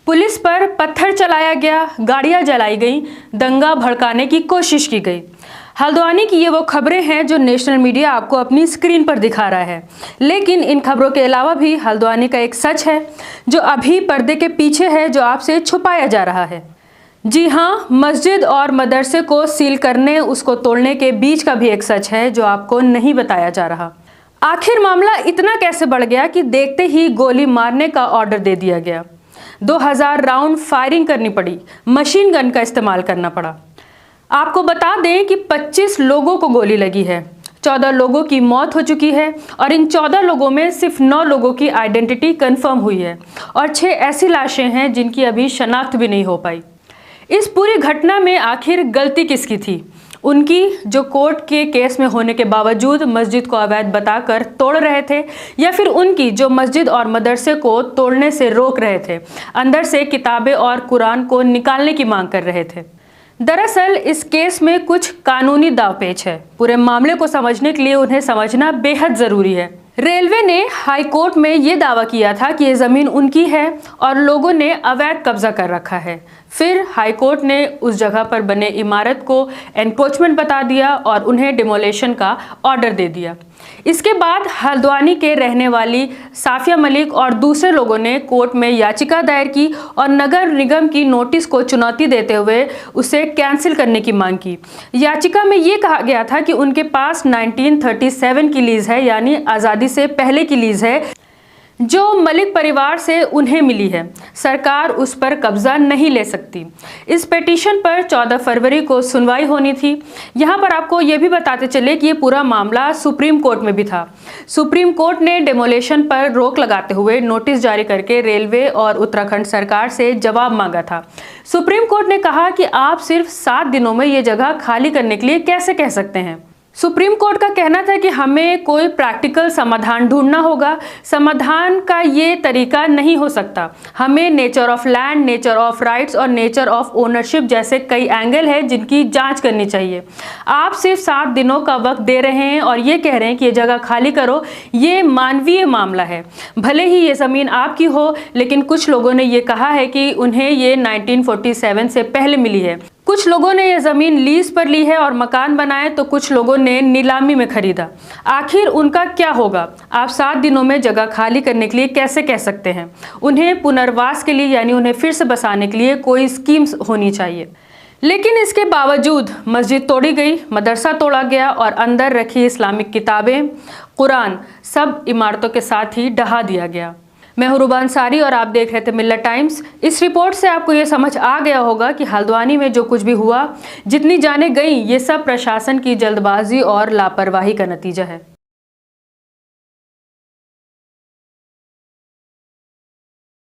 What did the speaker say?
Police पर पत्थर चलाया गया, गाड़ियां जलाई गईं, दंगा भड़काने की कोशिश की गई। हल्द्वानी की ये वो खबरें हैं जो नेशनल मीडिया आपको अपनी स्क्रीन पर दिखा रहा है। लेकिन इन खबरों के अलावा भी हल्द्वानी का एक सच है जो अभी पर्दे के पीछे है, जो आपसे छुपाया जा रहा है। जी हाँ, मस्जिद और मदरसे को सील करने, उसको तोड़ने के बीच का भी एक सच है जो आपको नहीं बताया जा रहा। आखिर मामला इतना कैसे बढ़ गया कि देखते ही गोली मारने का ऑर्डर दे दिया गया। 2000 राउंड फायरिंग करनी पड़ी, मशीन गन का इस्तेमाल करना पड़ा। आपको बता दें कि 25 लोगों को गोली लगी है, 14 लोगों की मौत हो चुकी है और इन 14 लोगों में सिर्फ 9 लोगों की आइडेंटिटी कंफर्म हुई है और 6 ऐसी लाशें हैं जिनकी अभी शनाख्त भी नहीं हो पाई। इस पूरी घटना में आखिर गलती किसकी थी? उनकी, जो कोर्ट के केस में होने के बावजूद मस्जिद को अवैध बताकर तोड़ रहे थे, या फिर उनकी जो मस्जिद और मदरसे को तोड़ने से रोक रहे थे, अंदर से किताबें और कुरान को निकालने की मांग कर रहे थे? दरअसल इस केस में कुछ कानूनी दांवपेच है। पूरे मामले को समझने के लिए उन्हें समझना बेहद जरूरी है। रेलवे ने हाई कोर्ट में ये दावा किया था कि ये ज़मीन उनकी है और लोगों ने अवैध कब्जा कर रखा है। फिर हाई कोर्ट ने उस जगह पर बने इमारत को एनक्रोचमेंट बता दिया और उन्हें डिमोलेशन का ऑर्डर दे दिया। इसके बाद हल्द्वानी के रहने वाली साफिया मलिक और दूसरे लोगों ने कोर्ट में याचिका दायर की और नगर निगम की नोटिस को चुनौती देते हुए उसे कैंसिल करने की मांग की। याचिका में ये कहा गया था कि उनके पास 1937 की लीज है, यानी आज़ादी से पहले की लीज है, जो मलिक परिवार से उन्हें मिली है। सरकार उस पर कब्जा नहीं ले सकती। इस पिटीशन पर 14 फरवरी को सुनवाई होनी थी। यहाँ पर आपको ये भी बताते चले कि ये पूरा मामला सुप्रीम कोर्ट में भी था। सुप्रीम कोर्ट ने डेमोलेशन पर रोक लगाते हुए नोटिस जारी करके रेलवे और उत्तराखंड सरकार से जवाब मांगा था। सुप्रीम कोर्ट ने कहा कि आप सिर्फ 7 दिनों में ये जगह खाली करने के लिए कैसे कह सकते हैं। सुप्रीम कोर्ट का कहना था कि हमें कोई प्रैक्टिकल समाधान ढूंढना होगा। समाधान का ये तरीका नहीं हो सकता। हमें nature of land, nature of rights और नेचर ऑफ ओनरशिप जैसे कई एंगल हैं जिनकी जांच करनी चाहिए। आप सिर्फ 7 दिनों का वक्त दे रहे हैं और ये कह रहे हैं कि ये जगह खाली करो। ये मानवीय मामला है। भले ही ये ज़मीन आपकी हो, लेकिन कुछ लोगों ने ये कहा है कि उन्हें ये 1947 से पहले मिली है। कुछ लोगों ने यह ज़मीन लीज पर ली है और मकान बनाए, तो कुछ लोगों ने नीलामी में खरीदा। आखिर उनका क्या होगा? आप 7 दिनों में जगह खाली करने के लिए कैसे कह सकते हैं? उन्हें पुनर्वास के लिए, यानी उन्हें फिर से बसाने के लिए कोई स्कीम्स होनी चाहिए। लेकिन इसके बावजूद मस्जिद तोड़ी गई, मदरसा तोड़ा गया और अंदर रखी इस्लामिक किताबें, कुरान, सब इमारतों के साथ ही ढहा दिया गया। मैं हूं रुबा अंसारी और आप देख रहे थे मिल्लत टाइम्स। इस रिपोर्ट से आपको ये समझ आ गया होगा कि हल्द्वानी में जो कुछ भी हुआ, जितनी जानें गईं, ये सब प्रशासन की जल्दबाजी और लापरवाही का नतीजा है।